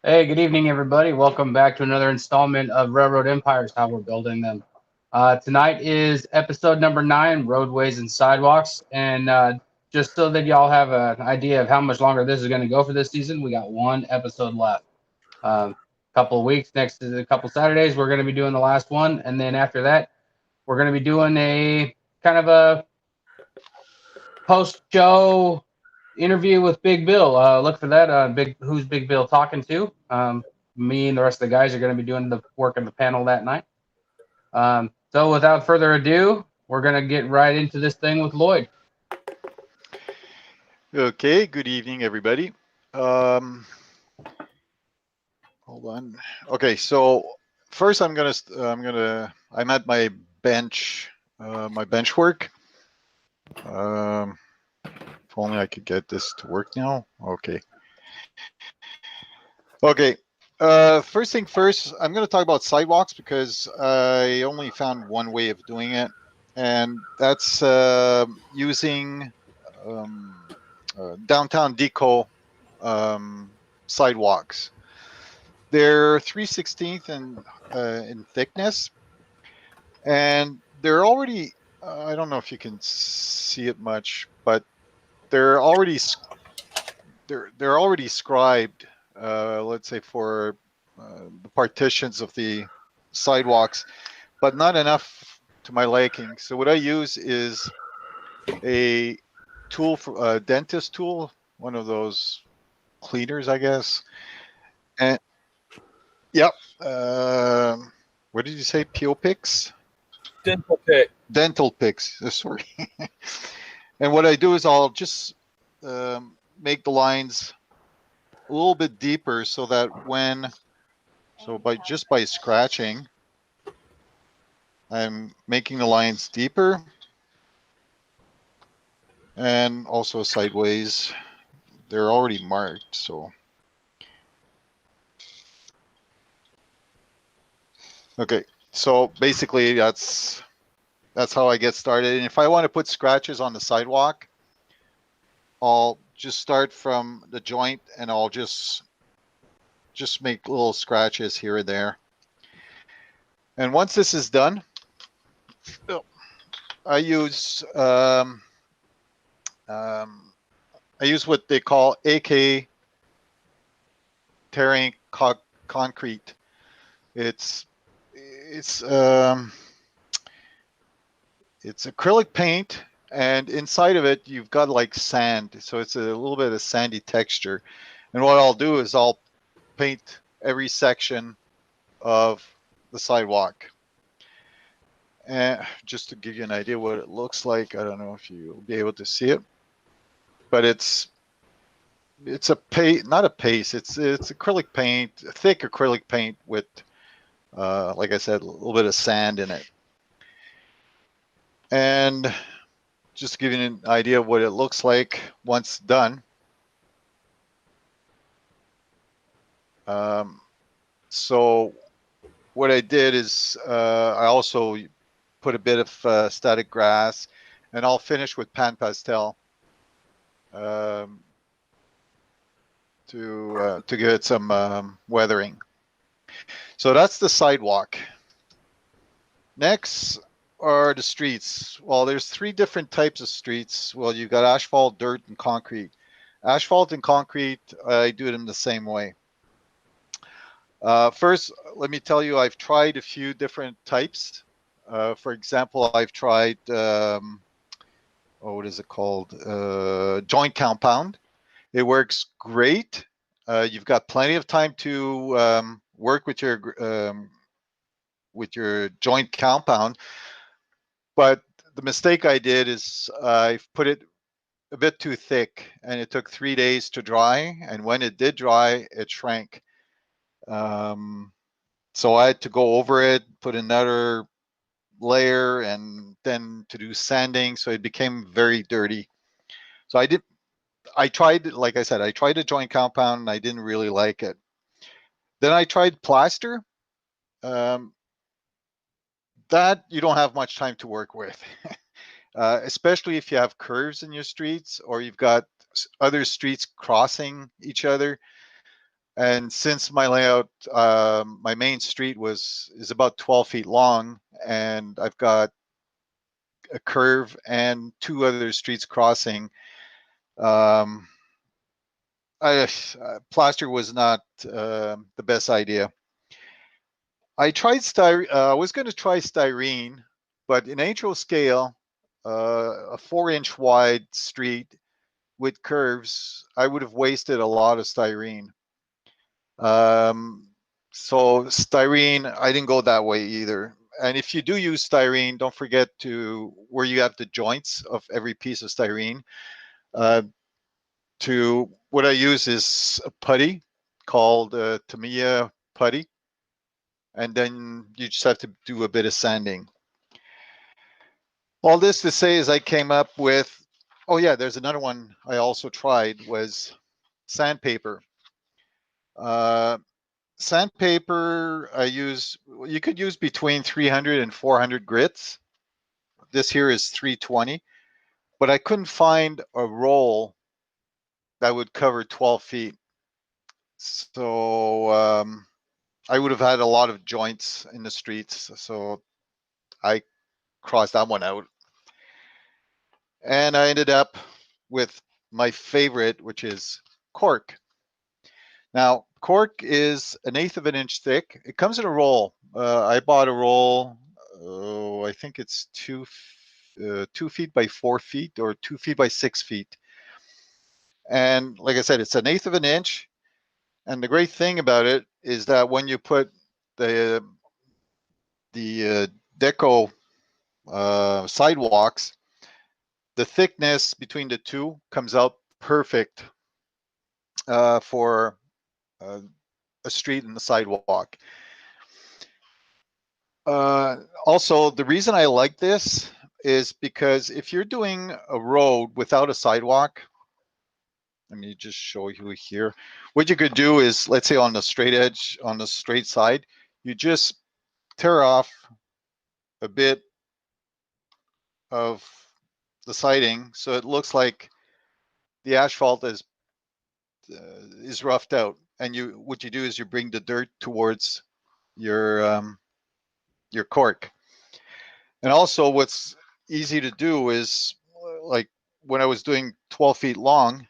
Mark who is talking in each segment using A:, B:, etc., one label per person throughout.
A: Hey, good evening, everybody. Welcome back to another installment of Railroad Empires, How We're Building Them. Tonight is episode number 9, Roadways and Sidewalks. And just so that y'all have an idea of how much longer this is going to go for this season, we got one episode left. Couple of weeks, next is a couple Saturdays, we're going to be doing the last one. And then after that, we're going to be doing a kind of a post-show interview with Big Bill. Look for that. Who's Big Bill talking to? Me and the rest of the guys are going to be doing the work in the panel that night. So without further ado, we're going to get right into this thing with Lloyd.
B: Okay, good evening, everybody. Hold on. Okay, so first I'm at my bench work. If only I could get this to work now. Okay. First thing first, I'm going to talk about sidewalks because I only found one way of doing it, and that's using downtown deco sidewalks. They're 3/16 in thickness, and they're already. I don't know if you can see it much, but they're already scribed. Let's say for the partitions of the sidewalks, but not enough to my liking. So what I use is a tool for a dentist tool, one of those cleaners, I guess. And yep. What did you say? Peel picks?
C: Dental pick.
B: Dental picks. Sorry. And what I do is I'll just make the lines a little bit deeper so that by scratching, I'm making the lines deeper, and also sideways. They're already marked, so. Okay, so basically that's how I get started. And if I want to put scratches on the sidewalk, I'll just start from the joint and I'll just make little scratches here and there. And once this is done, I use what they call AK tearing concrete. It's acrylic paint, and inside of it you've got like sand, so it's a little bit of sandy texture. And what I'll do is I'll paint every section of the sidewalk, And just to give you an idea what it looks like, I don't know if you'll be able to see it, but it's a paste, not a paste. It's acrylic paint, thick acrylic paint with, like I said, a little bit of sand in it. And just to give you an idea of what it looks like once done. So what I did is I also put a bit of static grass, and I'll finish with pan pastel to give it some weathering. So that's the sidewalk. Next are the streets. Well, there's 3 different types of streets. Well, you've got asphalt, dirt, and concrete. Asphalt and concrete, I do it in the same way. First, let me tell you, I've tried a few different types. For example, I've tried, what is it called? Joint compound. It works great. You've got plenty of time to work with your joint compound. But the mistake I did is I've put it a bit too thick, and it took 3 days to dry. And when it did dry, it shrank. So I had to go over it, put another layer, and then to do sanding. So it became very dirty. So I tried, like I said, I tried a joint compound and I didn't really like it. Then I tried plaster. That you don't have much time to work with, especially if you have curves in your streets or you've got other streets crossing each other. And since my layout, my main street is about 12 feet long, and I've got a curve and 2 other streets crossing. Plaster was not the best idea. I tried I was going to try styrene, but in HO scale, a 4-inch wide street with curves, I would have wasted a lot of styrene. So styrene, I didn't go that way either. And if you do use styrene, don't forget to where you have the joints of every piece of styrene. What I use is a putty called Tamiya putty, and then you just have to do a bit of sanding. All this to say is I came up with, oh yeah, there's another one I also tried was sandpaper. Sandpaper you could use between 300 and 400 grits. This here is 320, but I couldn't find a roll that would cover 12 feet. So I would have had a lot of joints in the streets. So I crossed that one out. And I ended up with my favorite, which is cork. Now, cork is 1/8 of an inch thick. It comes in a roll. I bought a roll, I think it's 2 feet by 4 feet or 2 feet by 6 feet. And like I said, it's 1/8 of an inch. And the great thing about it is that when you put the deco sidewalks, the thickness between the two comes out perfect for a street and the sidewalk. Also, the reason I like this is because if you're doing a road without a sidewalk, let me just show you here. What you could do is, let's say on the straight edge, on the straight side, you just tear off a bit of the siding so it looks like the asphalt is roughed out. And what you do is you bring the dirt towards your cork. And also what's easy to do is, like when I was doing 12 feet long,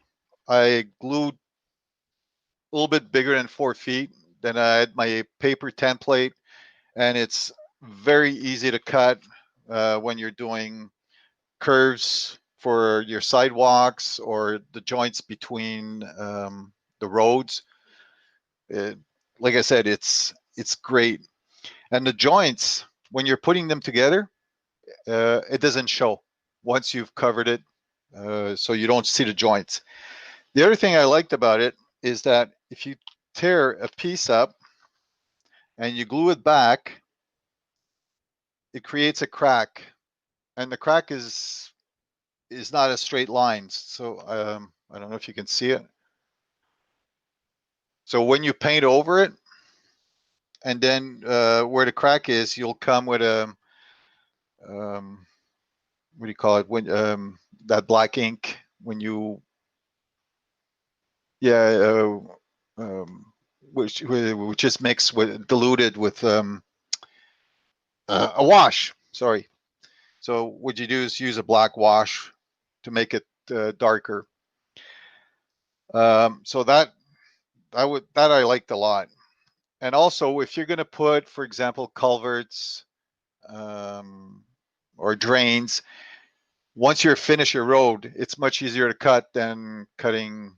B: I glued a little bit bigger than 4 feet. Then I had my paper template, and it's very easy to cut when you're doing curves for your sidewalks or the joints between the roads. Like I said, it's great. And the joints, when you're putting them together, it doesn't show once you've covered it, so you don't see the joints. The other thing I liked about it is that if you tear a piece up and you glue it back, it creates a crack, and the crack is not a straight line. So I don't know if you can see it. So when you paint over it, and then where the crack is, you'll come with a what do you call it? When that black ink, when you which is mixed with diluted with a wash. Sorry. So what you do is use a black wash to make it darker. So that I liked a lot. And also, if you're going to put, for example, culverts or drains, once you're finished your road, it's much easier to cut than cutting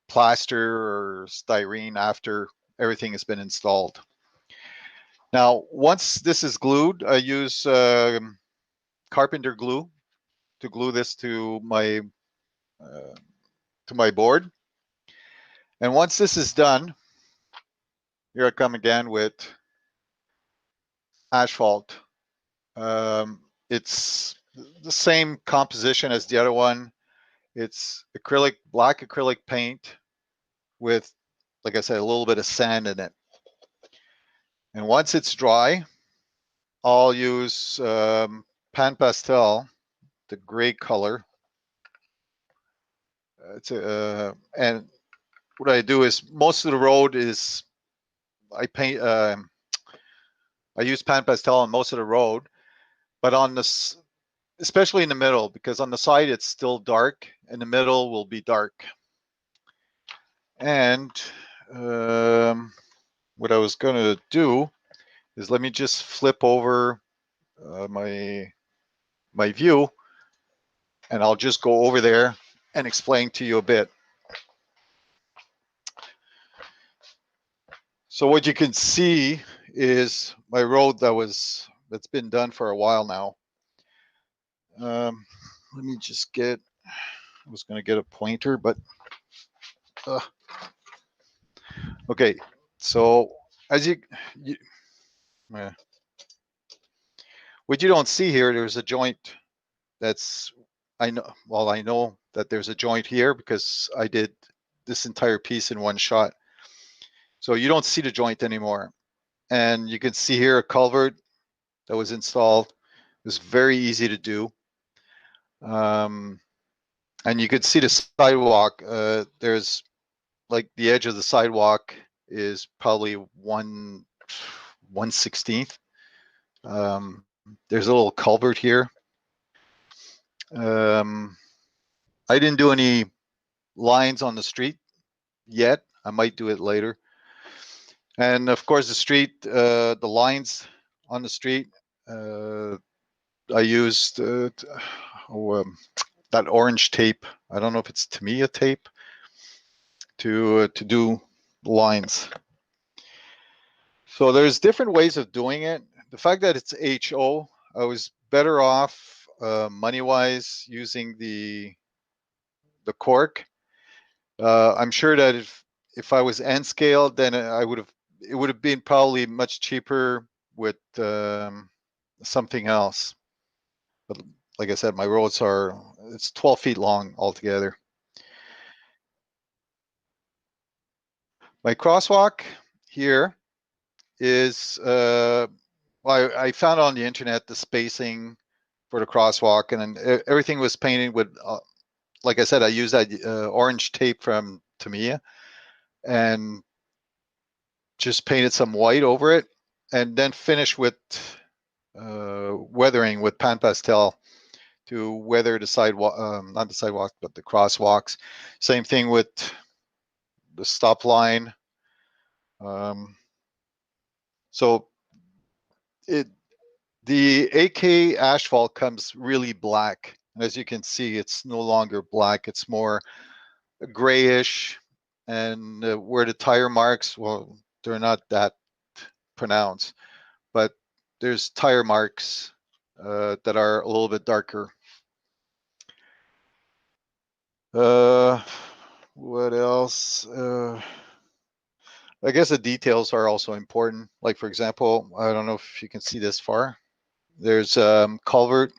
B: plaster or styrene after everything has been installed. Now, once this is glued, I use carpenter glue to glue this to my board. And once this is done, here I come again with asphalt. It's the same composition as the other one. It's black acrylic paint with, like I said, a little bit of sand in it. And once it's dry, I'll use pan pastel, the gray color. And what I do is most of the road is I paint. I use pan pastel on most of the road, but on this, especially in the middle, because on the side it's still dark, and the middle will be dark. And what I was going to do is let me just flip over my view, and I'll just go over there and explain to you a bit. So what you can see is my road that's been done for a while now. Let me just get, I was going to get a pointer, but okay. So as what you don't see here, there's a joint that's, I know that there's a joint here because I did this entire piece in one shot. So you don't see the joint anymore. And you can see here a culvert that was installed. It was very easy to do. And you could see the sidewalk. There's like the edge of the sidewalk is probably 1/16. There's a little culvert here. I didn't do any lines on the street yet. I might do it later. And of course, the street, the lines on the street, I used that orange tape. I don't know if it's Tamiya tape to do lines. So there's different ways of doing it. The fact that it's HO, I was better off money-wise using the cork. I'm sure that if I was N scale, then it would have been probably much cheaper with something else. But like I said, my roads it's 12 feet long altogether. My crosswalk here is, I found on the internet the spacing for the crosswalk, and then everything was painted with, like I said, I used that orange tape from Tamiya and just painted some white over it, and then finished with weathering with pan pastel to weather the sidewalk, not the sidewalk, but the crosswalks. Same thing with the stop line. So the AK asphalt comes really black. And as you can see, it's no longer black. It's more grayish. And where the tire marks, well, they're not that pronounced, but there's tire marks that are a little bit darker. What else? I guess the details are also important. Like, for example, I don't know if you can see this far. There's culvert,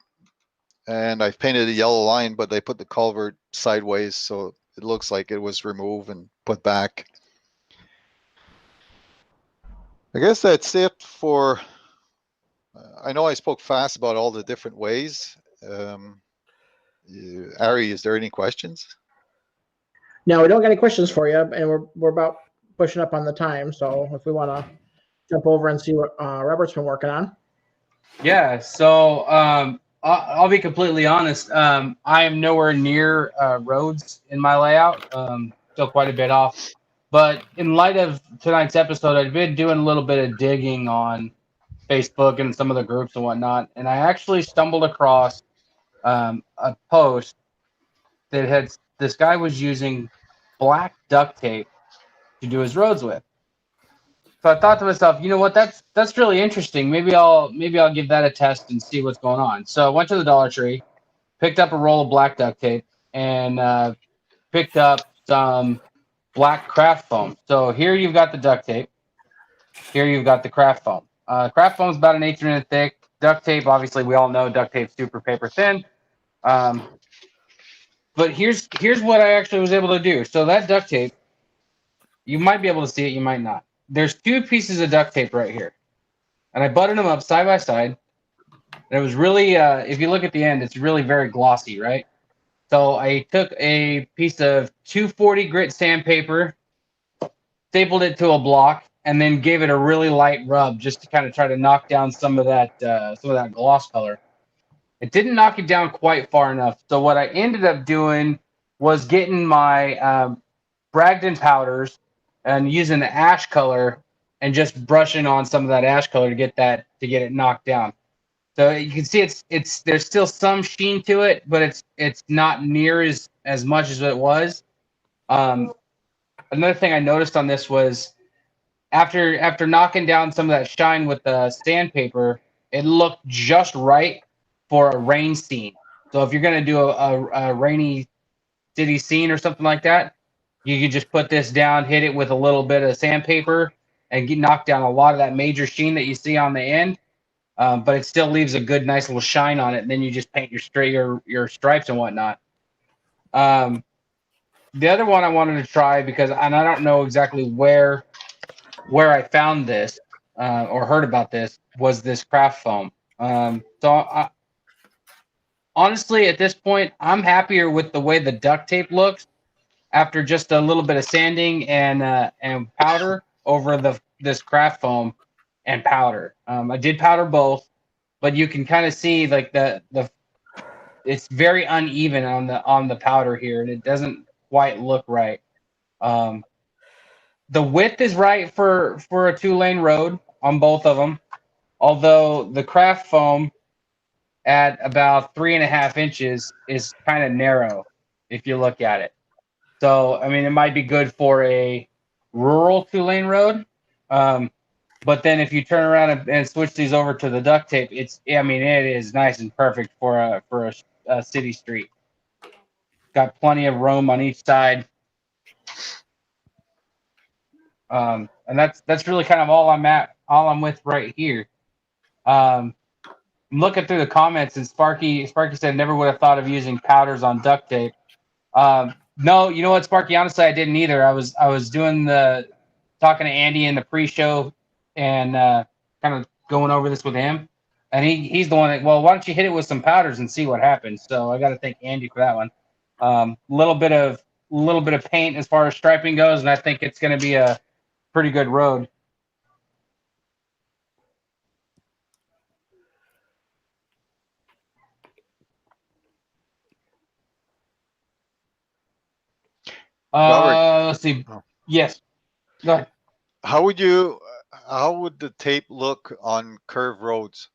B: and I've painted a yellow line, but they put the culvert sideways, so it looks like it was removed and put back. I guess that's it for. I know I spoke fast about all the different ways. Ari, is there any questions?
C: No, we don't got any questions for you, and we're about pushing up on the time. So if we want to jump over and see what Robert's been working on.
A: Yeah. So I'll be completely honest. I am nowhere near roads in my layout. Still quite a bit off. But in light of tonight's episode, I've been doing a little bit of digging on Facebook and some of the groups and whatnot, and I actually stumbled across a post that had this guy was using black duct tape to do his roads with. So I thought to myself, you know what, that's really interesting. Maybe I'll give that a test and see what's going on. So I went to the Dollar Tree, picked up a roll of black duct tape, and picked up some black craft foam. So here you've got the duct tape. Here you've got the craft foam. Craft foam is about 1/8 inch thick. Duct tape, obviously, we all know duct tape's super paper thin. But here's what I actually was able to do. So that duct tape, you might be able to see it, you might not. There's 2 pieces of duct tape right here, and I buttoned them up side by side. And it was really, if you look at the end, it's really very glossy, right? So I took a piece of 240 grit sandpaper, stapled it to a block, and then gave it a really light rub just to kind of try to knock down some of that gloss color. It didn't knock it down quite far enough. So what I ended up doing was getting my Bragdon powders and using the ash color and just brushing on some of that ash color to get it knocked down. So you can see it's there's still some sheen to it, but it's not near as much as it was. Another thing I noticed on this was after knocking down some of that shine with the sandpaper, it looked just right for a rain scene. So if you're going to do a rainy city scene or something like that, you can just put this down, hit it with a little bit of sandpaper, and knock down a lot of that major sheen that you see on the end. But it still leaves a good, nice little shine on it. And then you just paint your stripes and whatnot. The other one I wanted to try and I don't know exactly where I found this or heard about this was this craft foam. Honestly, at this point, I'm happier with the way the duct tape looks after just a little bit of sanding and powder over this craft foam and powder. I did powder both, but you can kind of see like the it's very uneven on the powder here, and it doesn't quite look right. The width is right for a 2-lane road on both of them, although the craft foam at about 3.5 inches is kind of narrow if you look at it. So, I mean, it might be good for a rural 2-lane road. But then if you turn around and switch these over to the duct tape, it is nice and perfect for a city street. Got plenty of room on each side. And that's really kind of all I'm with right here. I'm looking through the comments, and Sparky said never would have thought of using powders on duct tape. No, you know what, Sparky? Honestly, I didn't either. I was talking to Andy in the pre-show and kind of going over this with him, and he's the one that, well, why don't you hit it with some powders and see what happens? So I got to thank Andy for that one. Little bit of paint as far as striping goes, and I think it's going to be a pretty good road. Let's see.
B: Oh.
A: Yes. Go ahead.
B: How would the tape look on curved roads?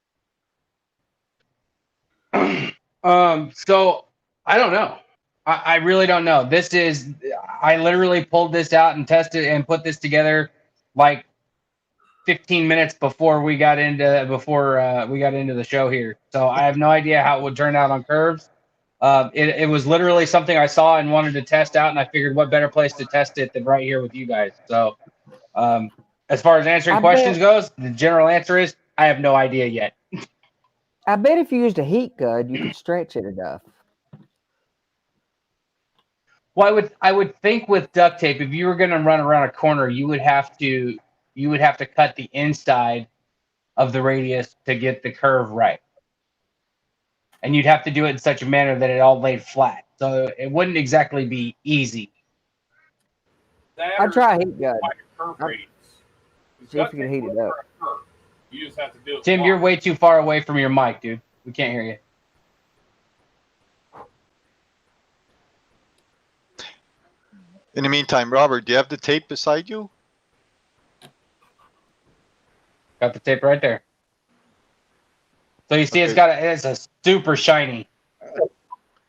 A: So I don't know. I really don't know. I literally pulled this out and tested and put this together like 15 minutes before we got into the show here. So I have no idea how it would turn out on curves. It was literally something I saw and wanted to test out, and I figured what better place to test it than right here with you guys. So as far as answering questions goes, the general answer is I have no idea yet.
D: I bet if you used a heat gun, you could stretch it enough.
A: Well, I would think with duct tape, if you were going to run around a corner, you would have to cut the inside of the radius to get the curve right, and you'd have to do it in such a manner that it all laid flat. So it wouldn't exactly be easy.
D: I'd try a heat gun. See if
E: Duct
D: you can
E: tape
D: heat it
E: will
D: up.
E: turn a curve. You just have to do it.
A: Tim, you're way too far away from your mic, dude. We can't hear you.
B: In the meantime, Robert, do you have the tape beside you?
A: Got the tape right there. So you see,
B: Okay.
A: it's a super shiny.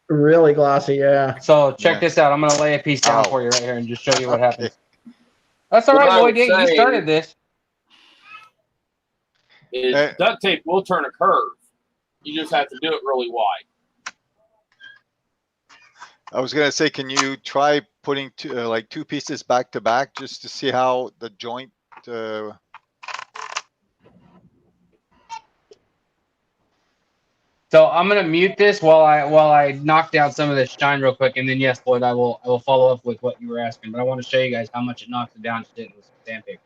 C: Really glossy, yeah.
A: So check
B: Yeah.
A: this out. I'm gonna lay a piece down
B: Ow.
A: for you right here and just show you what
B: Okay.
A: happens. That's all
E: What
A: right,
E: I
A: Lloyd.
E: would
A: You
E: say-
A: started this.
E: Is duct tape will turn a curve. You just have to do it really wide.
B: I was gonna say, can you try putting two pieces back to back just to see how the joint?
A: So I'm gonna mute this while I knock down some of this shine real quick, and then yes, Lloyd, I will follow up with what you were asking. But I want to show you guys how much it knocks it down just hitting with some sandpaper.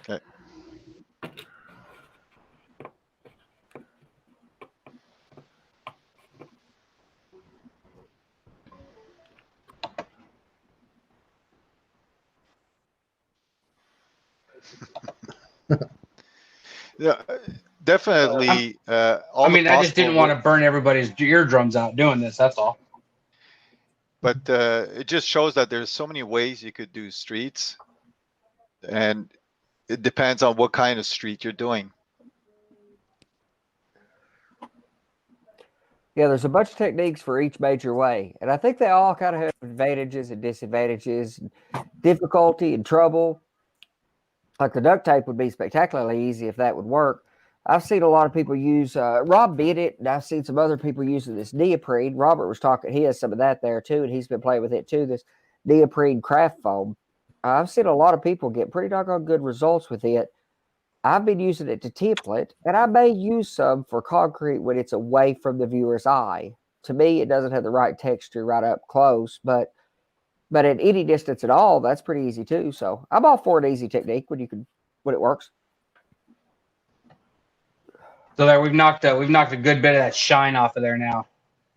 B: Okay. Yeah, definitely. All
A: I mean,
B: the
A: I just didn't
B: possible
A: want to burn everybody's eardrums out doing this. That's all.
B: But it just shows that there's so many ways you could do streets, and it depends on what kind of street you're doing.
D: Yeah, there's a bunch of techniques for each major way, and I think they all kind of have advantages and disadvantages, difficulty and trouble. Like the duct tape would be spectacularly easy if that would work. I've seen a lot of people use, Rob did it, and I've seen some other people using this neoprene. Robert was talking, he has some of that there too, and he's been playing with it too, this neoprene craft foam. I've seen a lot of people get pretty doggone good results with it. I've been using it to template, and I may use some for concrete when it's away from the viewer's eye. To me, it doesn't have the right texture right up close, but at any distance at all, that's pretty easy too. So I'm all for an easy technique when it works.
A: So there, we've knocked a good bit of that shine off of there now.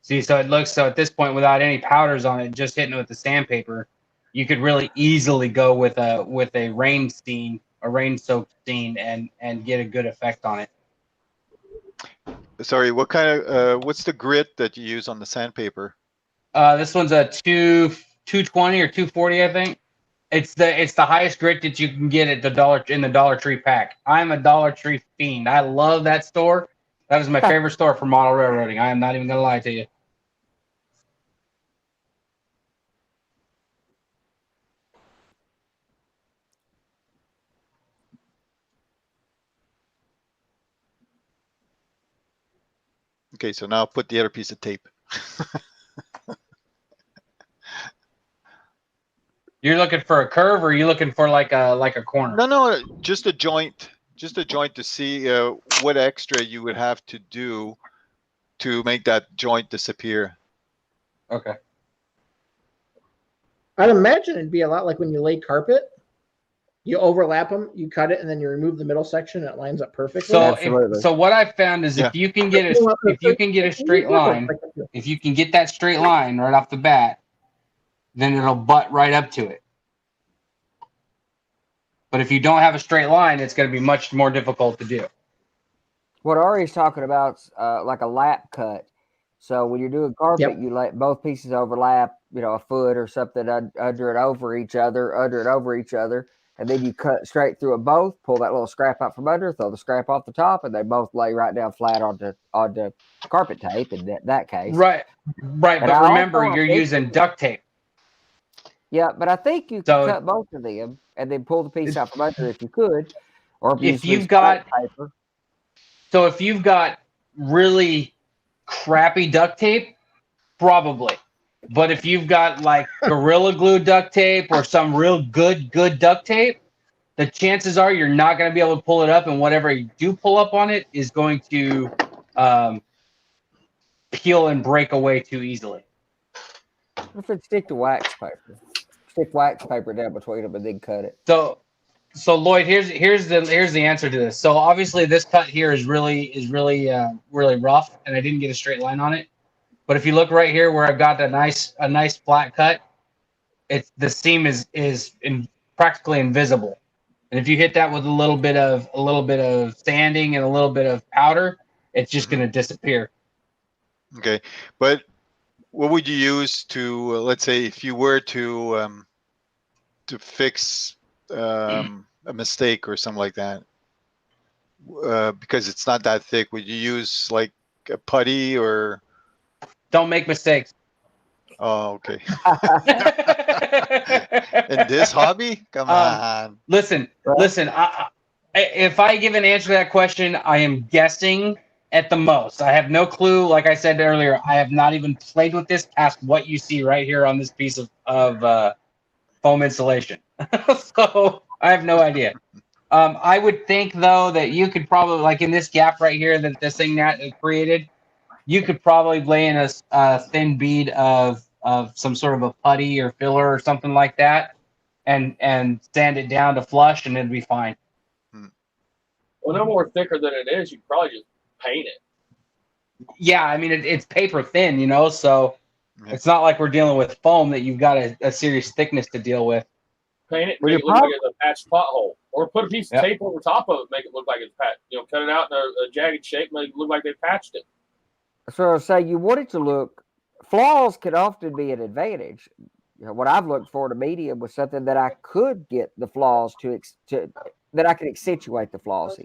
A: See, so it looks, so at this point, without any powders on it, just hitting it with the sandpaper, you could really easily go with a rain stain, a rain soaked stain, and get a good effect on it.
B: Sorry, what kind of what's the grit that you use on the sandpaper?
A: This one's a 220 or 240, I think. It's the highest grit that you can get at the Dollar Tree pack. I'm a Dollar Tree fiend. I love that store. That is my favorite store for model railroading. I am not even gonna lie to you.
B: Okay, so now put the other piece of tape.
A: You're looking for a curve, or are you looking for like a corner?
B: No, just a joint to see what extra you would have to do to make that joint disappear.
A: Okay.
C: I'd imagine it'd be a lot like when you lay carpet. You overlap them, you cut it, and then you remove the middle section. And it lines up perfectly.
A: So what I found is if you can get a straight line, if you can get that straight line right off the bat, then it'll butt right up to it. But if you don't have a straight line, it's going to be much more difficult to do.
D: What Ari's talking about is like a lap cut. So when you're doing carpet, you let both pieces overlap, a foot or something under and over each other, and then you cut straight through them both, pull that little scrap out from under, throw the scrap off the top, and they both lay right down flat onto carpet tape in that case.
A: Right. But remember, you're using duct tape.
D: Yeah, but I think you can cut both of them and then pull the piece out from under if you could. Or
A: If
D: use
A: you've got
D: paper.
A: So if you've got really crappy duct tape, probably. But if you've got like Gorilla Glue duct tape or some real good duct tape, the chances are you're not going to be able to pull it up, and whatever you do pull up on it is going to peel and break away too easily.
D: If it stick to wax paper, stick wax paper down between them and then cut it.
A: So Lloyd, here's the answer to this. So obviously this cut here is really rough, and I didn't get a straight line on it. But if you look right here where I've got a nice flat cut, the seam is practically invisible. And if you hit that with a little bit of sanding and a little bit of powder, it's just going to disappear.
B: Okay, but what would you use to, let's say, if you were to fix a mistake or something like that, because it's not that thick? Would you use like a putty or?
A: Don't make mistakes.
B: Oh, okay. In this hobby, come on.
A: Listen. If I give an answer to that question, I am guessing at the most. I have no clue. Like I said earlier, I have not even played with this past what you see right here on this piece of foam insulation. So I have no idea. I would think though that you could probably, like in this gap right here that this thing that created, you could probably lay in a thin bead of some sort of a putty or filler or something like that, and sand it down to flush, and it'd be fine.
E: Well, no more thicker than it is. You could probably just paint it.
A: Yeah, I mean it's paper thin, so it's not like we're dealing with foam that you've got a serious thickness to deal with.
E: Paint it, make it look like it's a patched pothole, or put a piece of tape over top of it, make it look like it's patched. Cut it out in a jagged shape, make it look like they patched it.
D: So I say you want it to look. Flaws can often be an advantage. What I've looked for in a medium was something that I could get the flaws to that I could accentuate the flaws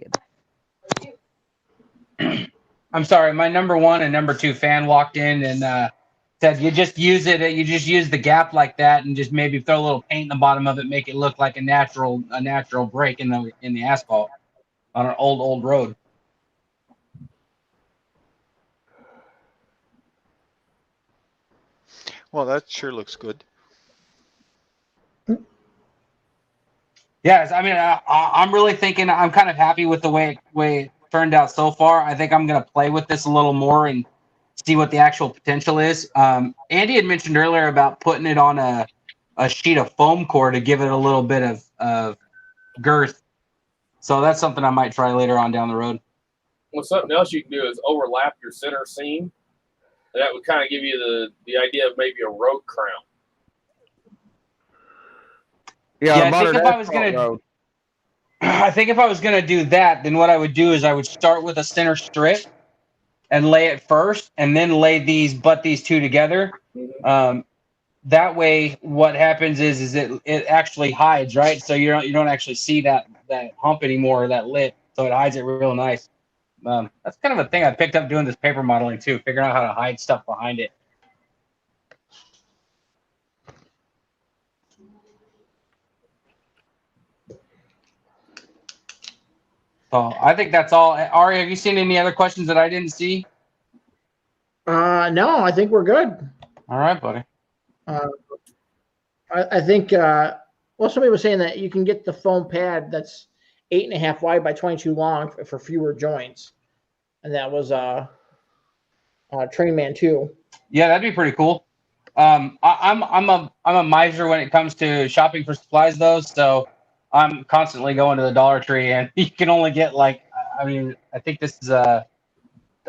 D: in.
A: I'm sorry, my number 1 and number 2 fan walked in and said you just use the gap like that and just maybe throw a little paint in the bottom of it, make it look like a natural break in the asphalt on an old road.
B: Well, that sure looks good.
A: Yes, I mean I'm really thinking I'm kind of happy with the way it turned out so far. I think I'm going to play with this a little more and see what the actual potential is. Andy had mentioned earlier about putting it on a sheet of foam core to give it a little bit of girth. So that's something I might try later on down the road.
E: Well, something else you can do is overlap your center seam. That would kind of give you the idea of maybe a road crown.
A: Yeah, I think if I was gonna do that, then what I would do is I would start with a center strip and lay it first, and then butt these two together. That way, what happens is it actually hides, right? So you don't actually see that hump anymore, or that lip, so it hides it real nice. That's kind of a thing I picked up doing this paper modeling too, figuring out how to hide stuff behind it. So I think that's all. Ari, have you seen any other questions that I didn't see?
C: No, I think we're good.
A: All right, buddy.
C: I think somebody was saying that you can get the foam pad that's 8.5 wide by 22 long for fewer joints, and that was Train Man 2.
A: Yeah, that'd be pretty cool. I'm a miser when it comes to shopping for supplies, though. So I'm constantly going to the Dollar Tree, and you can only get I think this is a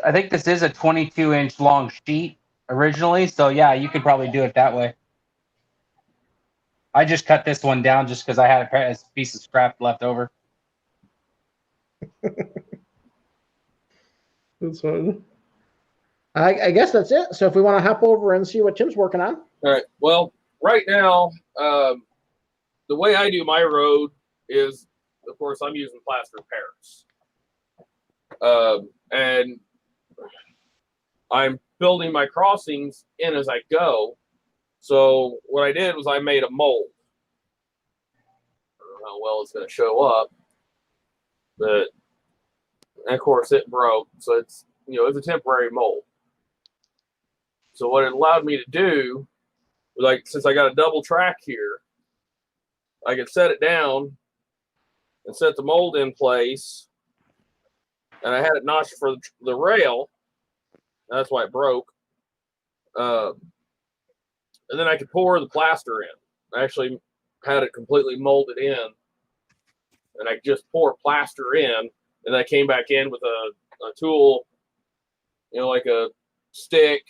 A: 22-inch long sheet originally. So yeah, you could probably do it that way. I just cut this one down just because I had a piece of scrap left over.
C: That's fine. I guess that's it. So if we want to hop over and see what Tim's working on.
E: All right. Well, right now, the way I do my road is, of course, I'm using Plaster Paris. And I'm building my crossings in as I go. So what I did was I made a mold. I don't know how well it's going to show up. But and of course it broke, so it's it's a temporary mold. So what it allowed me to do, like since I got a double track here, I could set it down and set the mold in place, and I had it notched for the rail. That's why it broke. And then I could pour the plaster in. I actually had it completely molded in, and I just pour plaster in, and I came back in with a tool, like a stick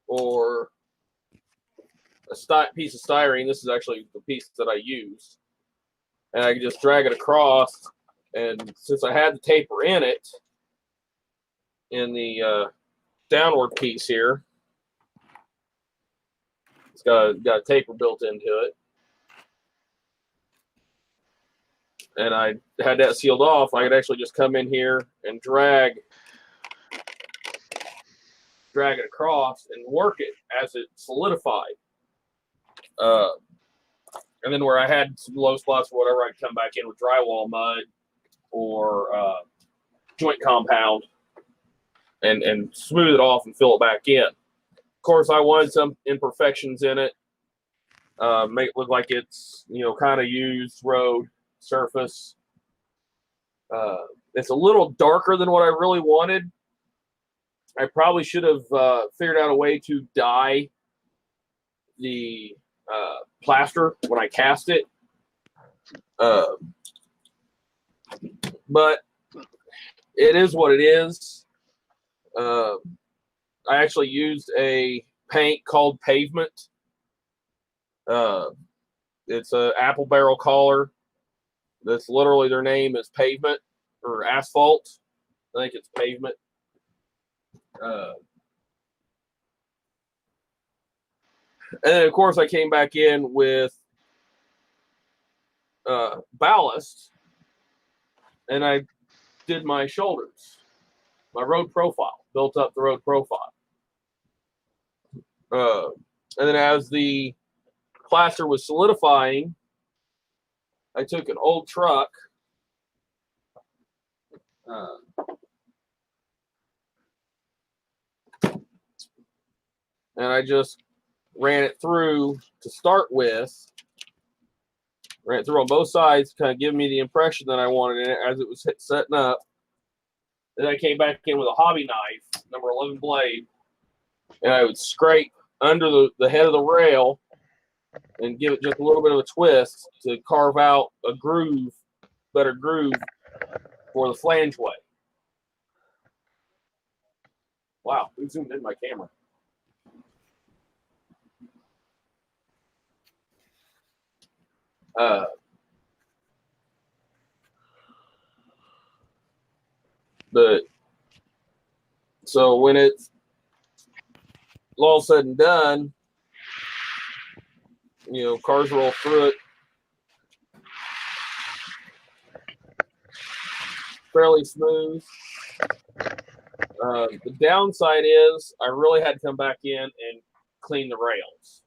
E: or a piece of styrene. This is actually the piece that I used, and I could just drag it across. And since I had the taper in it, in the downward piece here, it's got a taper built into it, and I had that sealed off. I could actually just come in here and drag it across and work it as it solidified. And then where I had some low spots or whatever, I'd come back in with drywall mud or joint compound and smooth it off and fill it back in. Of course, I wanted some imperfections in it, make it look like it's kind of used road surface. It's a little darker than what I really wanted. I probably should have figured out a way to dye the plaster when I cast it. But it is what it is. I actually used a paint called Pavement. It's an apple barrel color. That's literally their name is Pavement or Asphalt. I think it's Pavement. And then, of course, I came back in with ballast, and I did my shoulders, my road profile, built up the road profile. And then as the plaster was solidifying, I took an old truck, and I just ran it through to start with. Ran it through on both sides, kind of giving me the impression that I wanted in it as it was setting up. Then I came back in with a hobby knife, number 11 blade, and I would scrape under the head of the rail and give it just a little bit of a twist to carve out a groove, better groove for the flangeway. Wow, we zoomed in my camera. But so when it's all said and done, cars roll through it fairly smooth. The downside is I really had to come back in and clean the rails.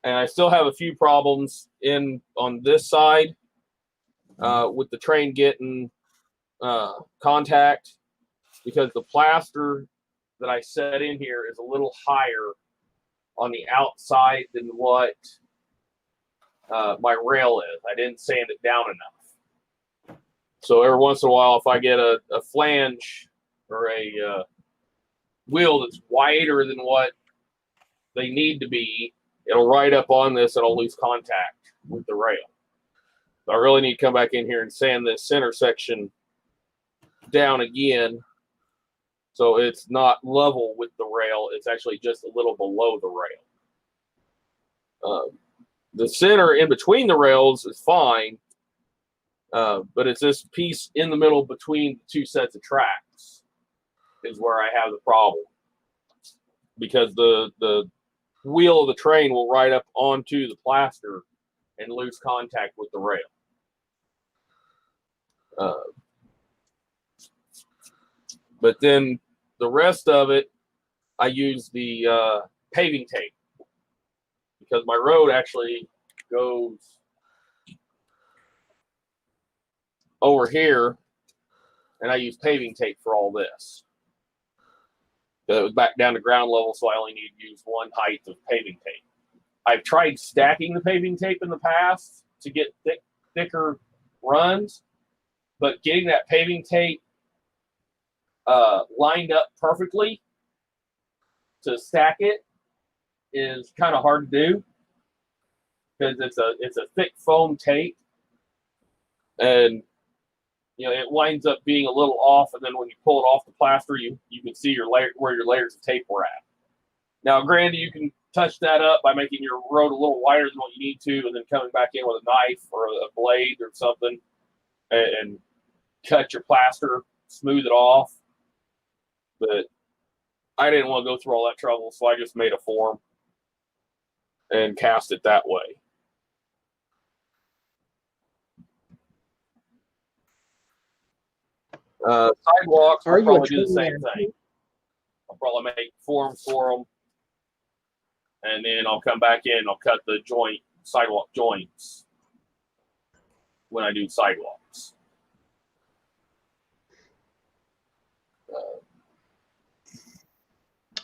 E: And I still have a few problems on this side with the train getting contact, because the plaster that I set in here is a little higher on the outside than what my rail is. I didn't sand it down enough. So every once in a while, if I get a flange or a wheel that's wider than what they need to be, it'll ride up on this and I'll lose contact with the rail. So I really need to come back in here and sand this center section down again so it's not level with the rail. It's actually just a little below the rail. The center in between the rails is fine, but it's this piece in the middle between the two sets of tracks is where I have the problem, because the wheel of the train will ride up onto the plaster and lose contact with the rail. But then the rest of it, I use the paving tape, because my road actually goes over here, and I use paving tape for all this. It was back down to ground level, so I only need to use one height of paving tape. I've tried stacking the paving tape in the past to get thicker runs, but getting that paving tape lined up perfectly to stack it is kind of hard to do because it's a thick foam tape, and it winds up being a little off, and then when you pull it off the plaster, you can see where your layers of tape were at. Now, granted, you can touch that up by making your road a little wider than what you need to, and then coming back in with a knife or a blade or something and cut your plaster, smooth it off. But I didn't want to go through all that trouble, so I just made a form and cast it that way. Sidewalks will probably do the same thing. I'll probably make forms for them, and then I'll come back in and I'll cut the sidewalk joints when I do sidewalks.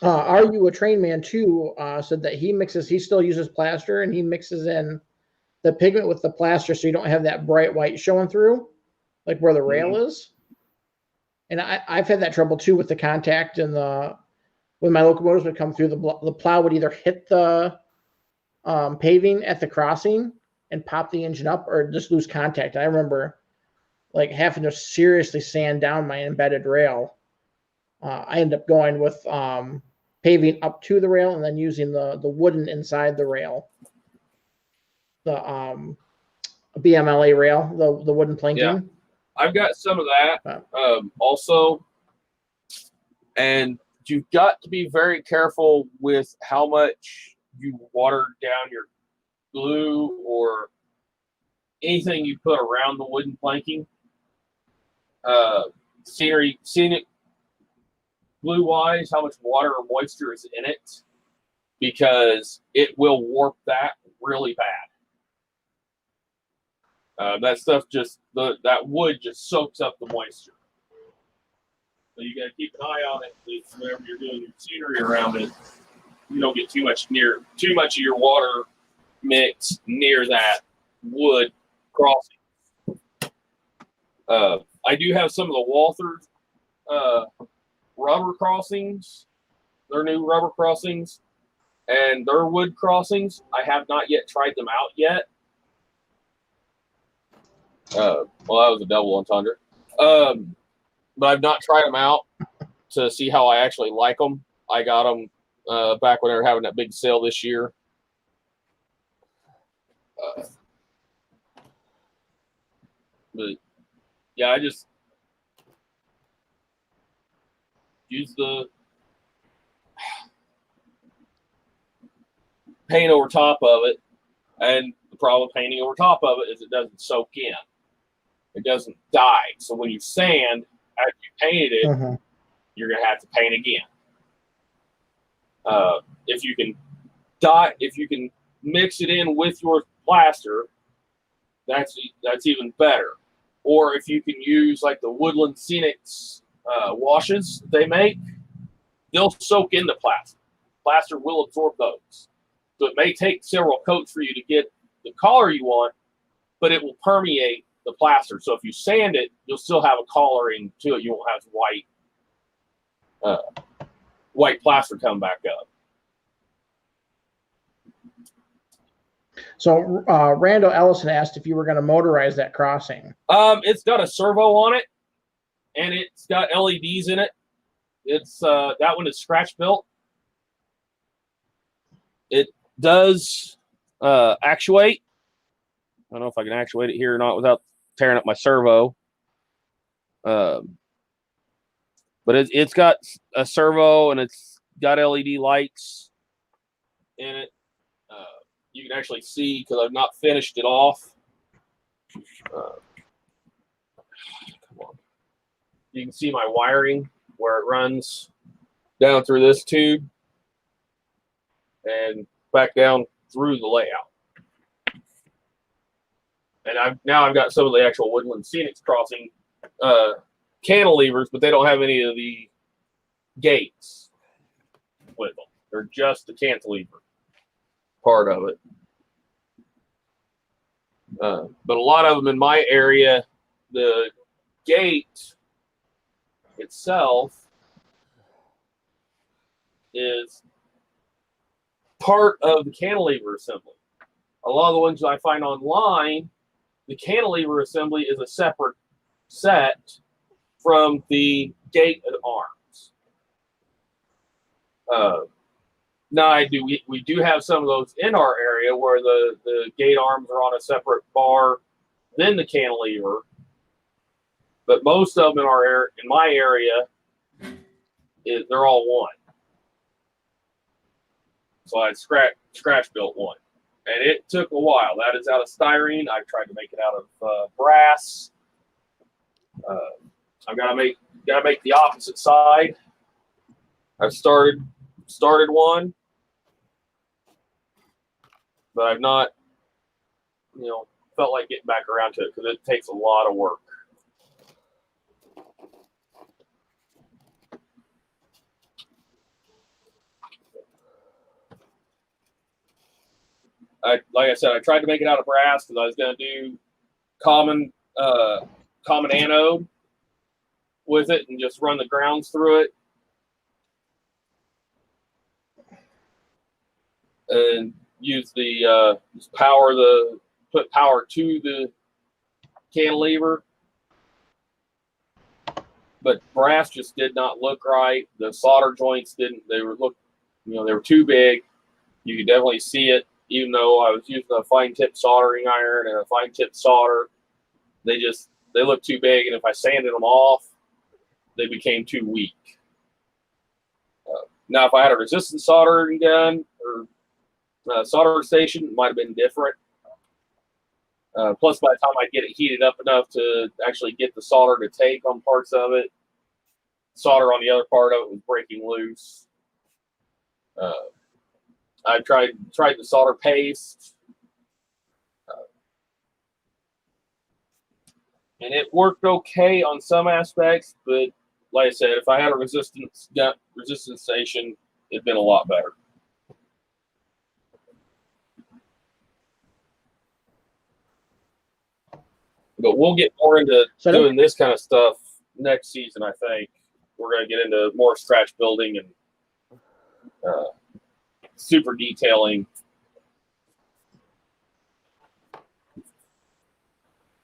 C: Are You a Train Man too said that he still uses plaster, and he mixes in the pigment with the plaster so you don't have that bright white showing through, like where the rail is. And I've had that trouble too with the contact, and when my locomotives would come through, the plow would either hit the paving at the crossing and pop the engine up, or just lose contact. I remember like having to seriously sand down my embedded rail. I ended up going with paving up to the rail and then using the wooden inside the rail, the BMLA rail, the wooden planking.
E: Yeah. I've got some of that also, and you've got to be very careful with how much you water down your glue or anything you put around the wooden planking. Scenic glue wise, how much water or moisture is in it, because it will warp that really bad. That stuff that wood just soaks up the moisture. So you got to keep an eye on it whenever you're doing your scenery around it. You don't get too much of your water mix near that wood crossing. I do have some of the Walther rubber crossings. Their new rubber crossings and their wood crossings. I have not yet tried them out yet. Well, that was a double entendre. But I've not tried them out to see how I actually like them. I got them back when they were having that big sale this year. But yeah, I just use the paint over top of it, and the problem with painting over top of it is it doesn't soak in. It doesn't dye. So when you sand, after you painted it, you're going to have to paint again. If you can mix it in with your plaster, that's even better. Or if you can use like the Woodland Scenics washes they make, they'll soak into plaster. Plaster will absorb those. So it may take several coats for you to get the color you want, but it will permeate the plaster. So if you sand it, you'll still have a coloring to it. You won't have white plaster come back up.
C: So Randall Ellison asked if you were going to motorize that crossing.
E: It's got a servo on it, and it's got LEDs in it. It's that one is scratch built. It does actuate. I don't know if I can actuate it here or not without tearing up my servo. But it's got a servo, and it's got LED lights in it. You can actually see, because I've not finished it off. Come on. You can see my wiring where it runs down through this tube and back down through the layout. and I've got some of the actual Woodland Scenics Crossing cantilevers, but they don't have any of the gates with them. They're just the cantilever part of it. But a lot of them in my area, the gate itself is part of the cantilever assembly. A lot of the ones I find online, the cantilever assembly is a separate set from the gate and arms. Now we do have some of those in our area where the gate arms are on a separate bar than the cantilever, but most of them in my area they're all one. So I scratch built one, and it took a while. That is out of styrene. I tried to make it out of brass. I've got to make the opposite side. I've started one, but I've not, felt like getting back around to it because it takes a lot of work. Like I said, I tried to make it out of brass because I was going to do common anode with it and just run the grounds through it. And use the put power to the cantilever. But brass just did not look right. The solder joints they were too big. You could definitely see it, even though I was using a fine tip soldering iron and a fine tip solder. They looked too big, and if I sanded them off, they became too weak. Now, if I had a resistance soldering gun or solder station, it might have been different. Plus, by the time I get it heated up enough to actually get the solder to take on parts of it, solder on the other part of it was breaking loose. I tried the solder paste, and it worked okay on some aspects. But like I said, if I had a resistance station, it'd been a lot better. But we'll get more into doing this kind of stuff next season, I think. We're going to get into more scratch building and super detailing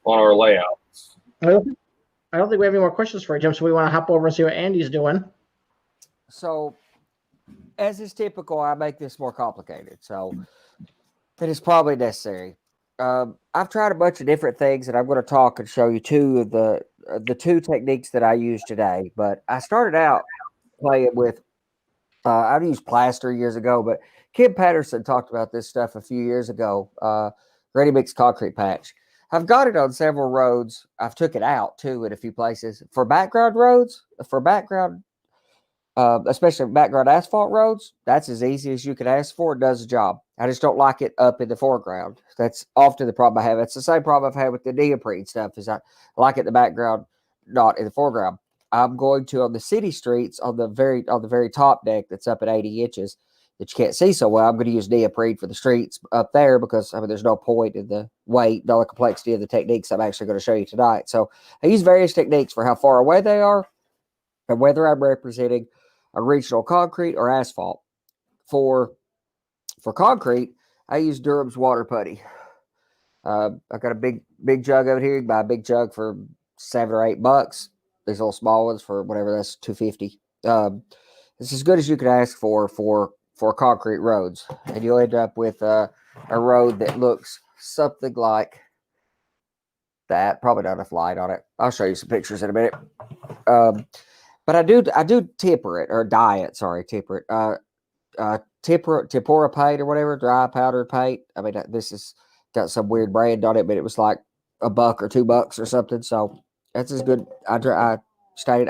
E: on our layouts.
C: I don't think we have any more questions for you, Jim, so we want to hop over and see what Andy's doing.
D: So, as is typical, I make this more complicated. So, it is probably necessary. I've tried a bunch of different things, and I'm going to talk and show you two of the two techniques that I use today. But I started out playing with, I've used plaster years ago, but Kim Patterson talked about this stuff a few years ago, ready mix concrete patch. I've got it on several roads. I've took it out too in a few places. For background roads, especially background asphalt roads, that's as easy as you could ask for. It does the job. I just don't like it up in the foreground. That's often the problem I have. It's the same problem I've had with the neoprene stuff. Is I like it in the background, not in the foreground. I'm going to on the city streets on the very top deck that's up at 80 inches that you can't see so well. I'm going to use neoprene for the streets up there because there's no point in the weight, no complexity of the techniques I'm actually going to show you tonight. So I use various techniques for how far away they are and whether I'm representing a regional concrete or asphalt. For concrete, I use Durham's water putty. I've got a big jug over here. You can buy a big jug for $7 or $8. These little small ones for whatever, that's $2.50. It's as good as you could ask for concrete roads, and you'll end up with a road that looks something like that. Probably not enough light on it. I'll show you some pictures in a minute. But I do temper it or dye it. Sorry, temper it. Tempera paint or whatever, dry powdered paint. I mean, this has got some weird brand on it, but it was like $1 or $2 or something. So that's as good. I stated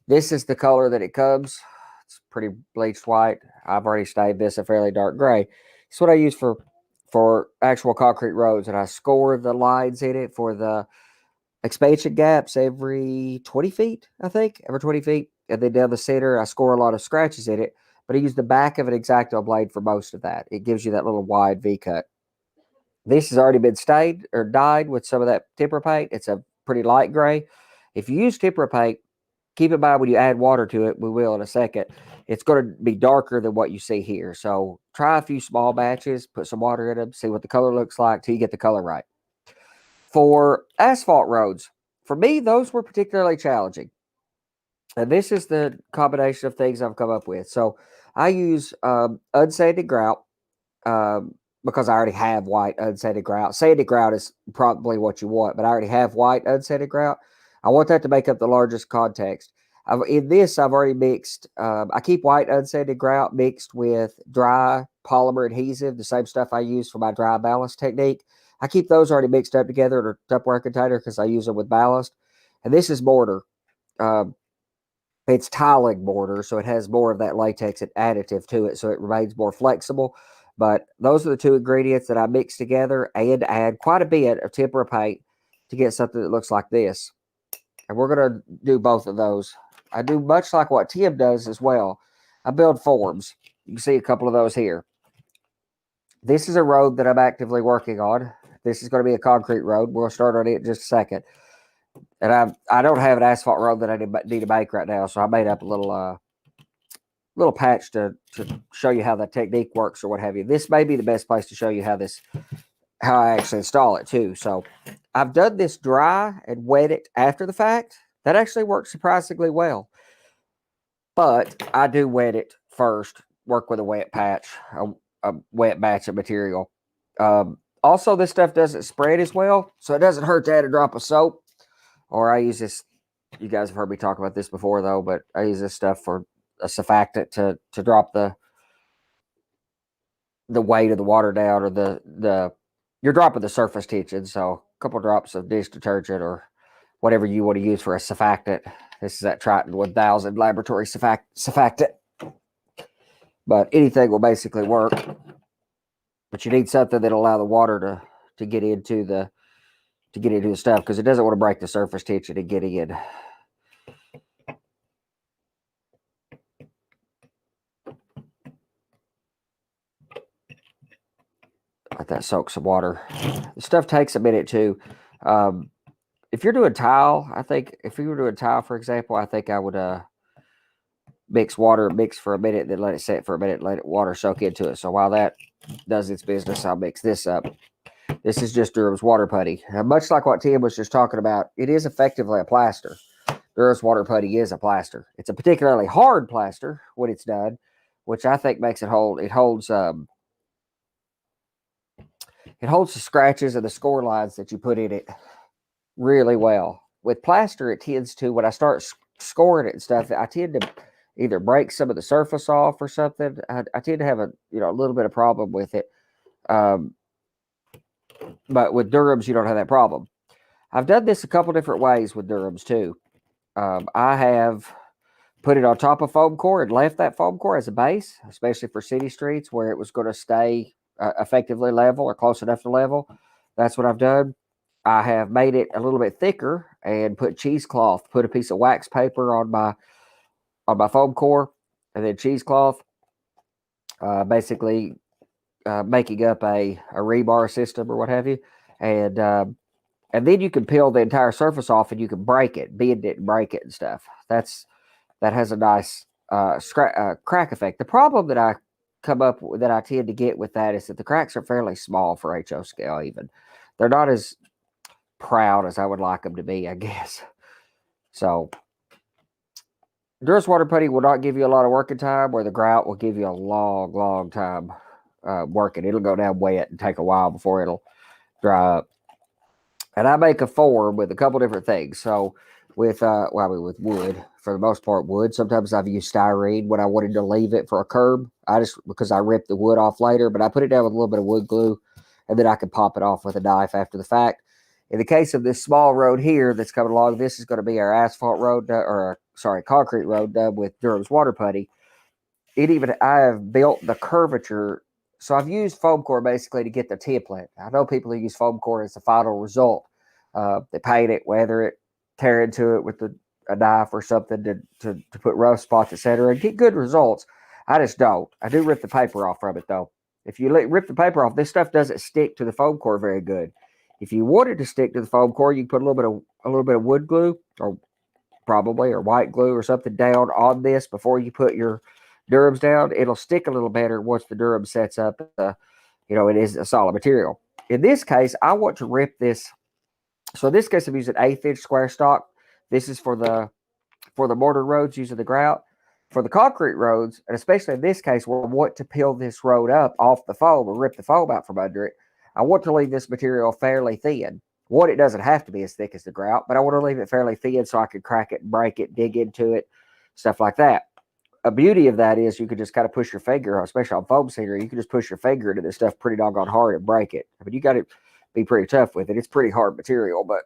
D: this is the color that it comes. It's pretty bleached white. I've already stained this a fairly dark gray. It's what I use for for actual concrete roads, and I score the lines in it for the expansion gaps every 20 feet, I think, every 20 feet. And then down the center, I score a lot of scratches in it, but I use the back of an X-Acto blade for most of that. It gives you that little wide V cut. This has already been stained or dyed with some of that tempera paint. It's a pretty light gray. If you use tempera paint, keep in mind when you add water to it, we will in a second, it's going to be darker than what you see here. So try a few small batches, put some water in them, see what the color looks like till you get the color right. For asphalt roads, for me, those were particularly challenging. And this is the combination of things I've come up with. So I use unsanded grout because I already have white unsanded grout. Sanded grout is probably what you want, but I already have white unsanded grout. I want that to make up the largest context. In this, I've already mixed, I keep white unsanded grout mixed with dry polymer adhesive, the same stuff I use for my dry ballast technique. I keep those already mixed up together in a Tupperware container because I use them with ballast. And this is mortar. It's tiling mortar, so it has more of that latex and additive to it, so it remains more flexible. But those are the two ingredients that I mix together and add quite a bit of tempera paint to get something that looks like this. And we're going to do both of those. I do much like what Tim does as well. I build forms. You can see a couple of those here. This is a road that I'm actively working on. This is going to be a concrete road. We'll start on it in just a second. And I don't have an asphalt road that I need to make right now, so I made up a little patch to show you how the technique works or what have you. This may be the best place to show you how I actually install it too. So I've done this dry and wet it after the fact. That actually works surprisingly well. But I do wet it first, work with a wet patch, a wet batch of material. Also, this stuff doesn't spread as well, so it doesn't hurt to add a drop of soap. Or I use this, you guys have heard me talk about this before though, but I use this stuff for a surfactant to drop the weight of the water down, or you're dropping the surface tension. So a couple drops of dish detergent or whatever you want to use for a surfactant. This is that Triton 1000 laboratory surfactant. But anything will basically work. But you need something that'll allow the water to get into the stuff, because it doesn't want to break the surface tension and get in. Let that soak some water. The stuff takes a minute too. If you're doing tile, if you were doing tile, for example, I think I would mix for a minute, then let it set for a minute, let water soak into it. So while that does its business, I'll mix this up. This is just Durham's water putty. Much like what Tim was just talking about, it is effectively a plaster. Durham's water putty is a plaster. It's a particularly hard plaster when it's done, which I think makes it hold. It holds the scratches and the score lines that you put in it really well. With plaster, it tends to, when I start scoring it and stuff, I tend to either break some of the surface off or something. I tend to have a little bit of problem with it. But with Durham's, you don't have that problem. I've done this a couple different ways with Durham's too. I have put it on top of foam core and left that foam core as a base, especially for city streets where it was going to stay effectively level or close enough to level. That's what I've done. I have made it a little bit thicker and put cheesecloth, put a piece of wax paper on my foam core, and then cheesecloth, basically making up a rebar system or what have you. And then you can peel the entire surface off and you can break it, bend it and break it and stuff. That has a nice crack effect. The problem that I tend to get with that is that the cracks are fairly small for HO scale even. They're not as proud as I would like them to be, I guess. So Durham's water putty will not give you a lot of working time, where the grout will give you a long, long time working. It'll go down wet and take a while before it'll dry up. And I make a form with a couple different things. So with wood, for the most part wood. Sometimes I've used styrene when I wanted to leave it for a curb. Because I ripped the wood off later, but I put it down with a little bit of wood glue, and then I can pop it off with a knife after the fact. In the case of this small road here that's coming along, this is going to be our asphalt road, concrete road done with Durham's water putty. I have built the curvature So I've used foam core basically to get the template. I know people who use foam core as the final result. They paint it, weather it, tear into it with a knife or something to put rough spots, etc., and get good results. I just don't. I do rip the paper off from it though. If you rip the paper off, this stuff doesn't stick to the foam core very good. If you wanted to stick to the foam core, you can put a little bit of wood glue or white glue or something down on this before you put your Durhams down. It'll stick a little better once the Durham sets up. It is a solid material. In this case, I want to rip this. So in this case, I'm using 1/8 inch square stock. This is for the mortar roads using the grout. For the concrete roads, and especially in this case, where I want to peel this road up off the foam or rip the foam out from under it, I want to leave this material fairly thin. One, it doesn't have to be as thick as the grout, but I want to leave it fairly thin so I can crack it, break it, dig into it, stuff like that. A beauty of that is you could just kind of push your finger, especially on foam seeder, you can just push your finger into this stuff pretty doggone hard and break it. I mean, you got to be pretty tough with it. It's pretty hard material, but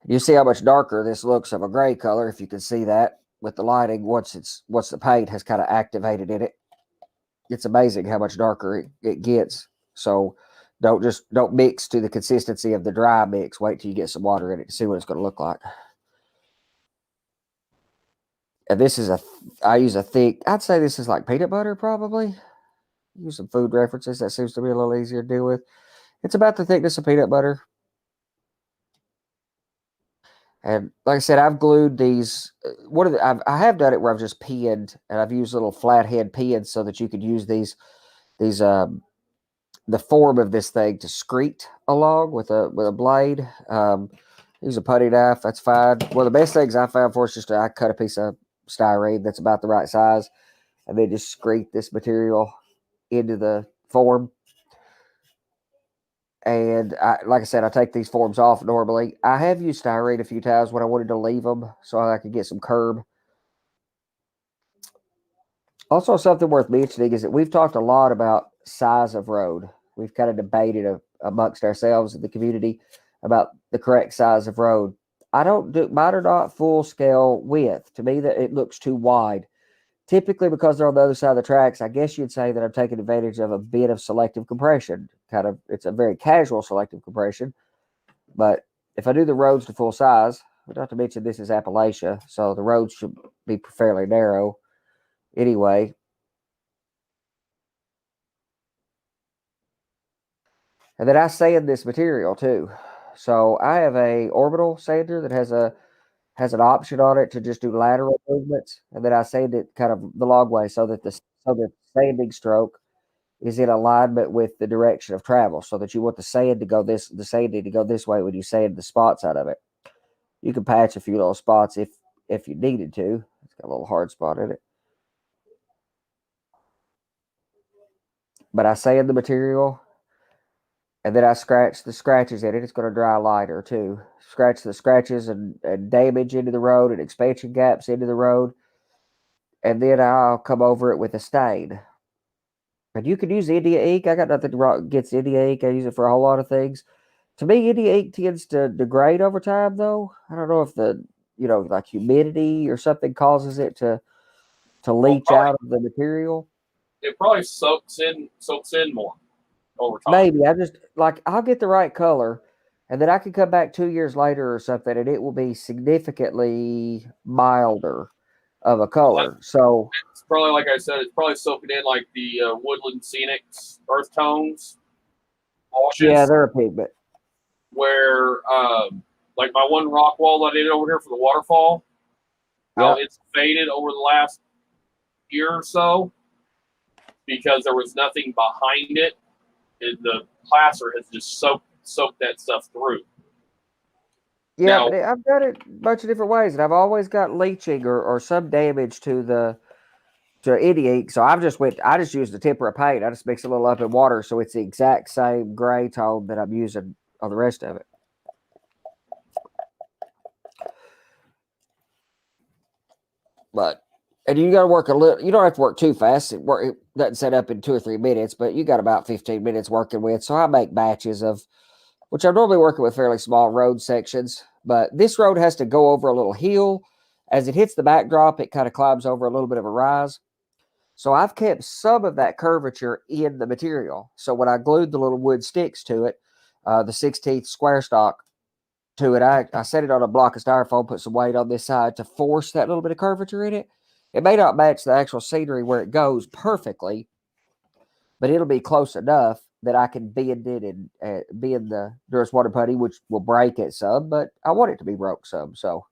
D: you see how much darker this looks of a gray color, if you can see that with the lighting, once the paint has kind of activated in it. It's amazing how much darker it gets. So don't mix to the consistency of the dry mix. Wait till you get some water in it to see what it's going to look like. And this is I use a thick, I'd say this is like peanut butter probably. Use some food references. That seems to be a little easier to deal with. It's about the thickness of peanut butter. And like I said, I've glued these. I have done it where I've just pinned, and I've used little flathead pins so that you could use the form of this thing to screet along with a blade. Use a putty knife. That's fine. One of the best things I found for is I cut a piece of styrene that's about the right size, and then just screet this material into the form. And like I said, I take these forms off normally. I have used styrene a few times when I wanted to leave them so I could get some curb. Also, something worth mentioning is that we've talked a lot about size of road. We've kind of debated amongst ourselves in the community about the correct size of road. Mine are not full scale width. To me, that it looks too wide. Typically, because they're on the other side of the tracks, I guess you'd say that I'm taking advantage of a bit of selective compression. It's a very casual selective compression. But if I do the roads to full size, not to mention this is Appalachia, so the roads should be fairly narrow anyway. And then I sand this material too. So I have a orbital sander that has an option on it to just do lateral movements, and then I sand it kind of the long way so that the sanding stroke is in alignment with the direction of travel, so that you want the sanding to go this way when you sand the spots out of it. You can patch a few little spots if you needed to. It's got a little hard spot in it. But I sand the material, and then I scratch the scratches in it. It's going to dry lighter too. Scratch the scratches and damage into the road and expansion gaps into the road. And then I'll come over it with a stain. And you can use India ink. I got nothing against India ink. I use it for a whole lot of things. To me, India ink tends to degrade over time, though. I don't know if like humidity or something causes it to leach out of the material.
E: It probably soaks in more over time.
D: Maybe I'll get the right color, and then I can come back 2 years later or something, and it will be significantly milder of a color. So
E: it's probably, like I said, it's probably soaking in like the Woodland Scenics earth tones. Washes,
D: yeah, they're a pigment.
E: Where like my one rock wall that I did over here for the waterfall, how it's faded over the last year or so because there was nothing behind it. The plaster has just soaked that stuff through.
D: Yeah, now, but I've done it a bunch of different ways, and I've always got leaching or some damage to any ink. So I just used the tempera paint. I just mix a little up in water, so it's the exact same gray tone that I'm using on the rest of it. And you got to work a little. You don't have to work too fast. It doesn't set up in 2 or 3 minutes, but you got about 15 minutes working with. So I make batches of, which I'm normally working with fairly small road sections. But this road has to go over a little hill. As it hits the backdrop, it kind of climbs over a little bit of a rise. So I've kept some of that curvature in the material. So when I glued the little wood sticks to it, the 16th square stock to it, I set it on a block of styrofoam, put some weight on this side to force that little bit of curvature in it. It may not match the actual scenery where it goes perfectly, but it'll be close enough that I can bend it and bend the Durst water putty, which will break it some, but I want it to be broke some. So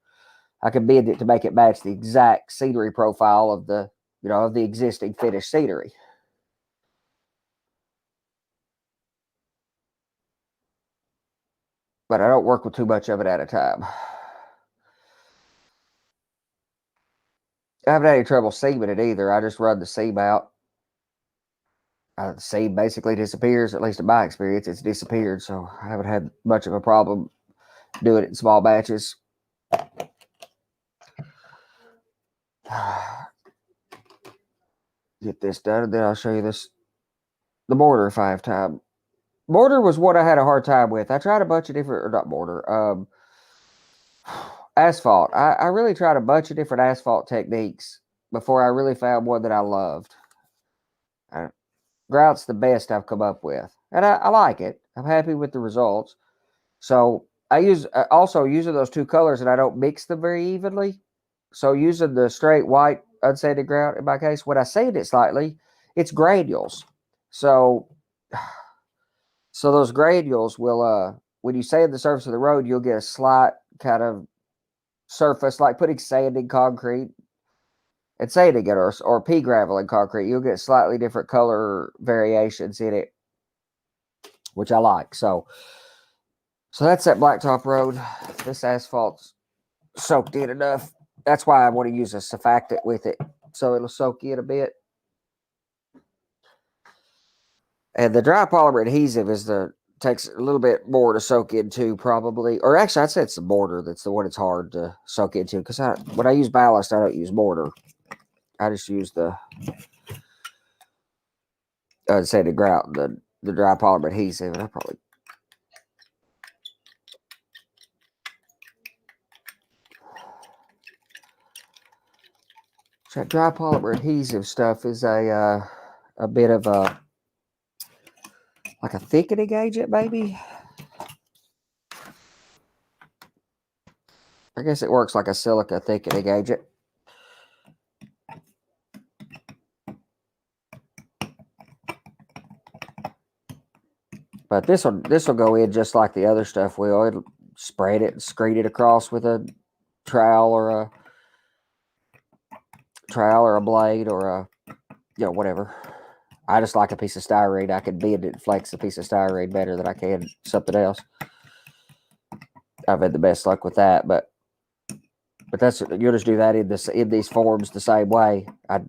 D: I can bend it to make it match the exact scenery profile of the, of the existing finished scenery. But I don't work with too much of it at a time. I haven't had any trouble seaming it either. I just run the seam out. The seam basically disappears, at least in my experience, it's disappeared. So I haven't had much of a problem doing it in small batches. Get this done, and then I'll show you the mortar if I have time. Mortar was what I had a hard time with. I tried a bunch of different, or not mortar, asphalt. I really tried a bunch of different asphalt techniques before I really found one that I loved. Grout's the best I've come up with, and I like it. I'm happy with the results. So I use also using those two colors, and I don't mix them very evenly. So using the straight white unsanded grout in my case, when I sand it slightly, it's granules. So those granules will, when you sand the surface of the road, you'll get a slight kind of surface, like putting sand in concrete and sanding it, or pea gravel in concrete. You'll get slightly different color variations in it, which I like. So that's that blacktop road. This asphalt's soaked in enough. That's why I want to use a surfactant with it, so it'll soak in a bit. And the dry polymer adhesive takes a little bit more to soak into, probably. Or actually, I'd say it's the mortar that's the one it's hard to soak into, because when I use ballast, I don't use mortar. I just use the unsanded grout, the dry polymer adhesive, and I probably. So that dry polymer adhesive stuff is a bit of like a thickening agent, maybe. I guess it works like a silica thickening agent. But this will go in just like the other stuff will. It'll spread it and screed it across with a trowel or a blade or whatever. I just like a piece of styrene. I can bend it and flex a piece of styrene better than I can something else. I've had the best luck with that, but you'll just do that in these forms the same way. I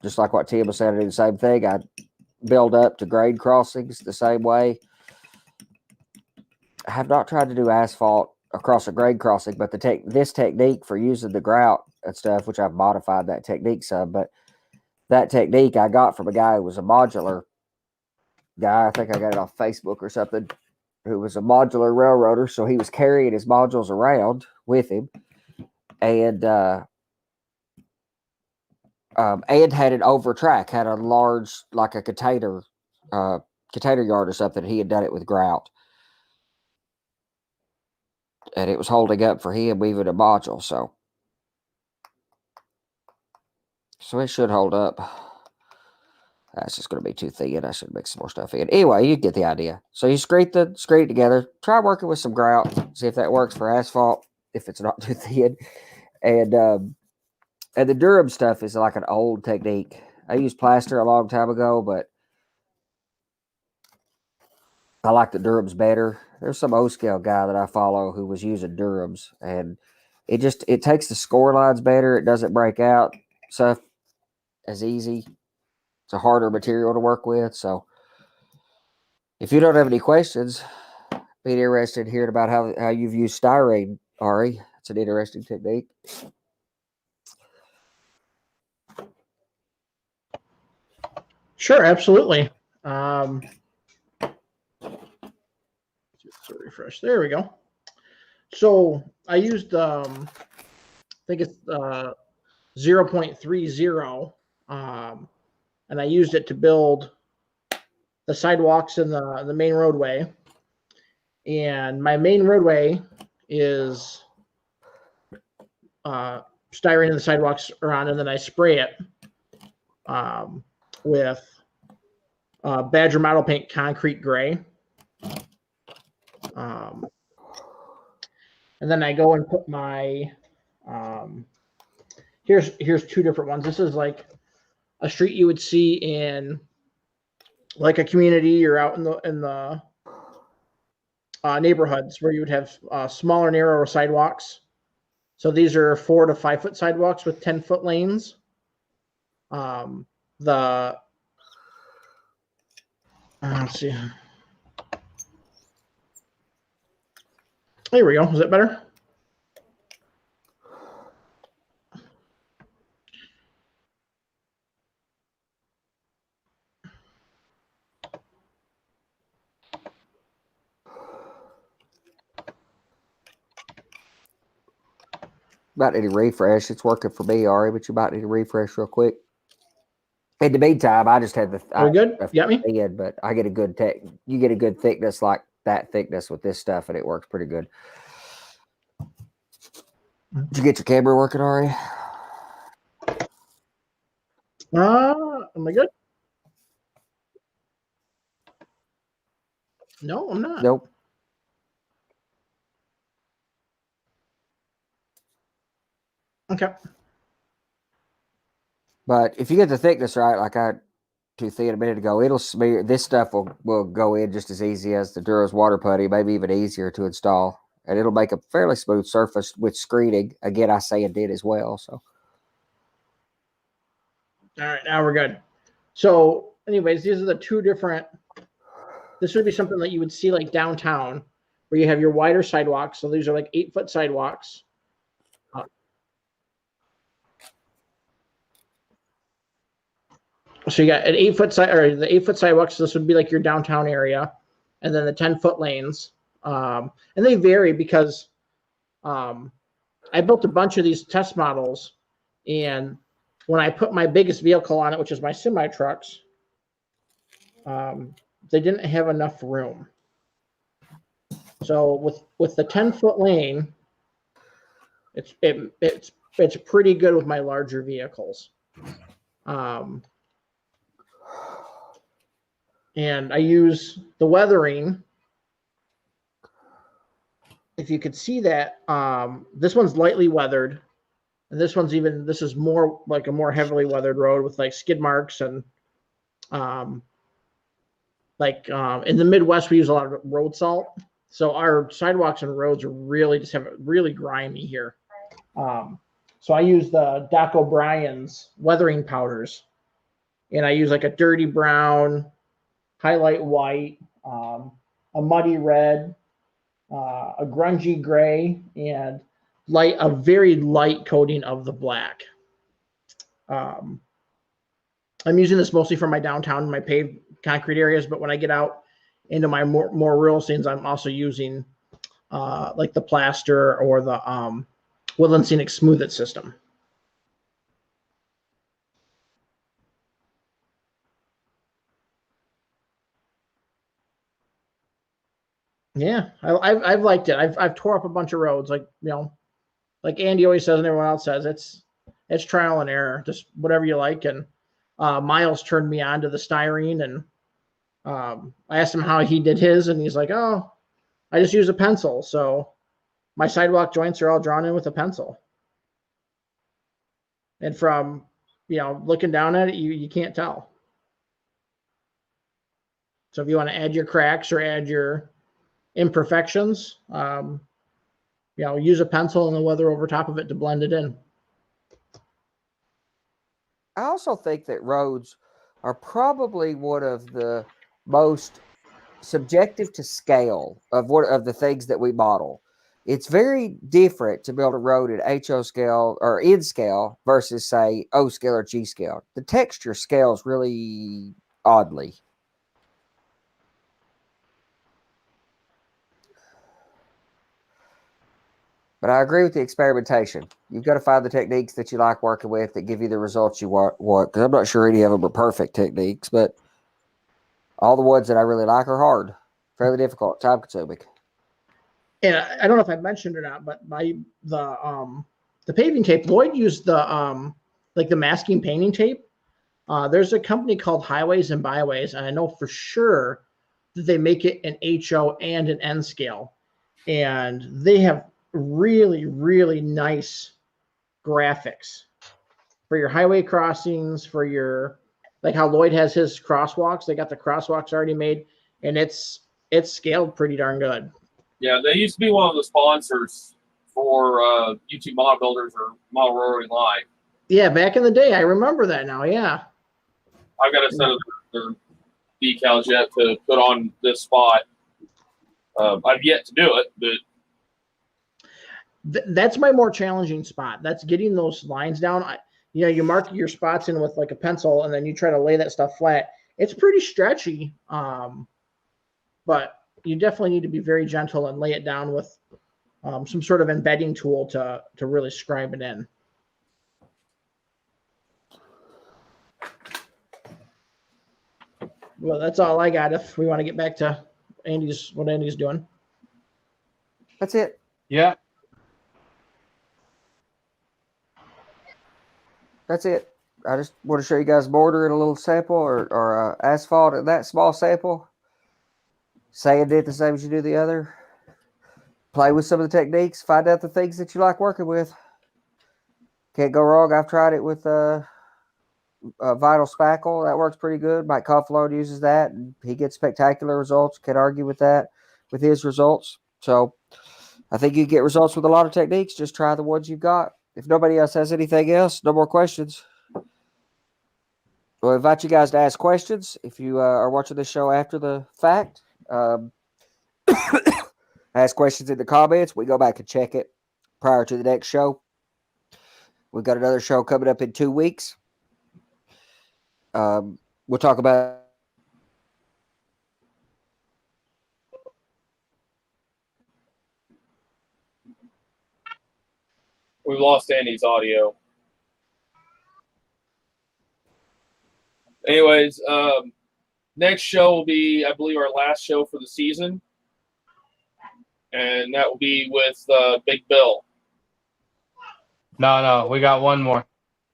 D: just like what Tim was saying, I do the same thing. I build up to grade crossings the same way. I have not tried to do asphalt across a grade crossing, but this technique for using the grout and stuff, which I've modified that technique some, but that technique I got from a guy who was a modular guy. I think I got it off Facebook or something, who was a modular railroader. So he was carrying his modules around with him, and had an over track, had a large, like a container yard or something. He had done it with grout, and it was holding up for him weaving a module. So it should hold up. That's just going to be too thin. I should mix some more stuff in. Anyway, you get the idea. So you scrape it together. Try working with some grout. See if that works for asphalt, if it's not too thin. And the Durham stuff is like an old technique. I used Plaster a long time ago, but I like the Durhams better. There's some O-scale guy that I follow who was using Durhams, and it takes the score lines better. It doesn't break out stuff as easy. It's a harder material to work with. So if you don't have any questions, be interested in hearing about how you've used styrene, Ari. It's an interesting technique.
C: Sure, absolutely. Just to refresh. There we go. So I used, I think it's 0.30 and I used it to build the sidewalks in the main roadway. And my main roadway is styrene, the sidewalks around, and then I spray it with Badger Model Paint Concrete Gray. And then I go and put my here's two different ones. This is like a street you would see in like a community or out in the neighborhoods where you would have smaller, narrower sidewalks. So these are 4 to 5 foot sidewalks with 10-foot lanes. Let's see. There we go. Is that better?
D: About need to refresh. It's working for me, Ari, but you might need to refresh real quick. In the meantime, I just had the.
C: Are we good? You got me?
D: Head, but I get a good You get a good thickness like that thickness with this stuff, and it works pretty good. Did you get your camera working, Ari?
C: Am I good? No, I'm not.
D: Nope.
C: Okay.
D: But if you get the thickness right, like I too thin a minute ago, it'll smear. This stuff will go in just as easy as the Duro's water putty, maybe even easier to install. And it'll make a fairly smooth surface with screening. Again, I say it did as well. So,
C: All right, now we're good. So, anyways, these are the two different. This would be something that you would see like downtown, where you have your wider sidewalks. So these are like 8-foot sidewalks. So you got an 8-foot side or the 8-foot sidewalks. So this would be like your downtown area, and then the 10-foot lanes. And they vary because I built a bunch of these test models, and when I put my biggest vehicle on it, which is my semi trucks, they didn't have enough room. So with the 10-foot lane, it's pretty good with my larger vehicles. And I use the weathering. If you could see that, this one's lightly weathered, and this is more like a more heavily weathered road with like skid marks and in the Midwest we use a lot of road salt, so our sidewalks and roads are really grimy here. So I use the Doc O'Brien's weathering powders, and I use like a dirty brown, highlight white, a muddy red, a grungy gray, and a very light coating of the black. I'm using this mostly for my downtown and my paved concrete areas, but when I get out into my more rural scenes, I'm also using like the Plaster or the Woodland Scenic Smooth It system. Yeah, I've liked it. I've tore up a bunch of roads, like like Andy always says and everyone else says, it's trial and error, just whatever you like. And Miles turned me on to the styrene, and I asked him how he did his, and he's like, "Oh, I just use a pencil, so my sidewalk joints are all drawn in with a pencil." And from looking down at it, you can't tell. So if you want to add your cracks or add your imperfections, use a pencil and the weather over top of it to blend it in.
D: I also think that roads are probably one of the most subjective to scale of the things that we model. It's very different to build a road at HO scale or N scale versus say O scale or G scale. The texture scales really oddly. But I agree with the experimentation. You've got to find the techniques that you like working with that give you the results you want. Because I'm not sure any of them are perfect techniques, but all the ones that I really like are hard, fairly difficult, time consuming.
C: And I don't know if I mentioned or not, but the paving tape, Lloyd used the like the masking painting tape. There's a company called Highways and Byways, and I know for sure that they make it an HO and an N scale, and they have really, really nice graphics for your highway crossings, for your, like how Lloyd has his crosswalks. They got the crosswalks already made, and it's scaled pretty darn good.
E: Yeah, they used to be one of the sponsors for YouTube Model Builders or Model Railroading Live.
C: Yeah, back in the day, I remember that now. Yeah,
E: I've got a set of their decals yet to put on this spot. I've yet to do it, but
C: that's my more challenging spot. That's getting those lines down. You mark your spots in with like a pencil, and then you try to lay that stuff flat. It's pretty stretchy, but you definitely need to be very gentle and lay it down with some sort of embedding tool to really scribe it in. Well, that's all I got. If we want to get back to what Andy's doing.
D: That's it.
A: Yeah.
D: That's it. I just want to show you guys border in a little sample or asphalt in that small sample. Say and did the same as you do the other. Play with some of the techniques. Find out the things that you like working with. Can't go wrong. I've tried it with vinyl spackle. That works pretty good. Mike Confalone uses that, and he gets spectacular results. Can't argue with that, with his results. So I think you get results with a lot of techniques. Just try the ones you've got. If nobody else has anything else, no more questions. We'll invite you guys to ask questions. If you are watching this show after the fact, ask questions in the comments. We go back and check it prior to the next show. We've got another show coming up in 2 weeks. We'll talk about
E: we've lost Andy's audio. Anyways, next show will be, I believe, our last show for the season. And that will be with Big Bill.
A: No, we got one more.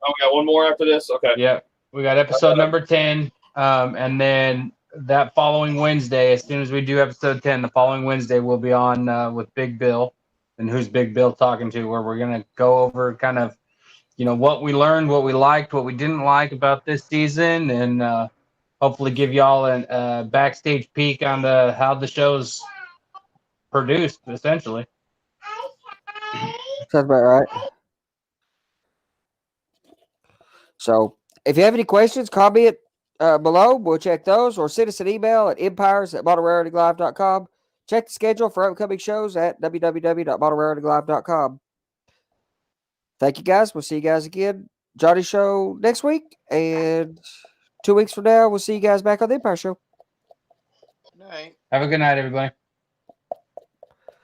E: Oh, we got one more after this? Okay.
A: Yeah, we got episode number 10. And then that following Wednesday, as soon as we do episode 10, the following Wednesday, we'll be on with Big Bill. And who's Big Bill talking to, where we're going to go over kind of, what we learned, what we liked, what we didn't like about this season, and hopefully give y'all a backstage peek on how the show's produced, essentially.
D: Sounds about right. So if you have any questions, comment below. We'll check those, or send us an email at empires@modelrailroadinglive.com. Check the schedule for upcoming shows at www.modelrailroadinglive.com. Thank you, guys. We'll see you guys again. Johnny's show next week, and 2 weeks from now, we'll see you guys back on the Empire Show.
B: Good night.
A: Have a good night, everybody.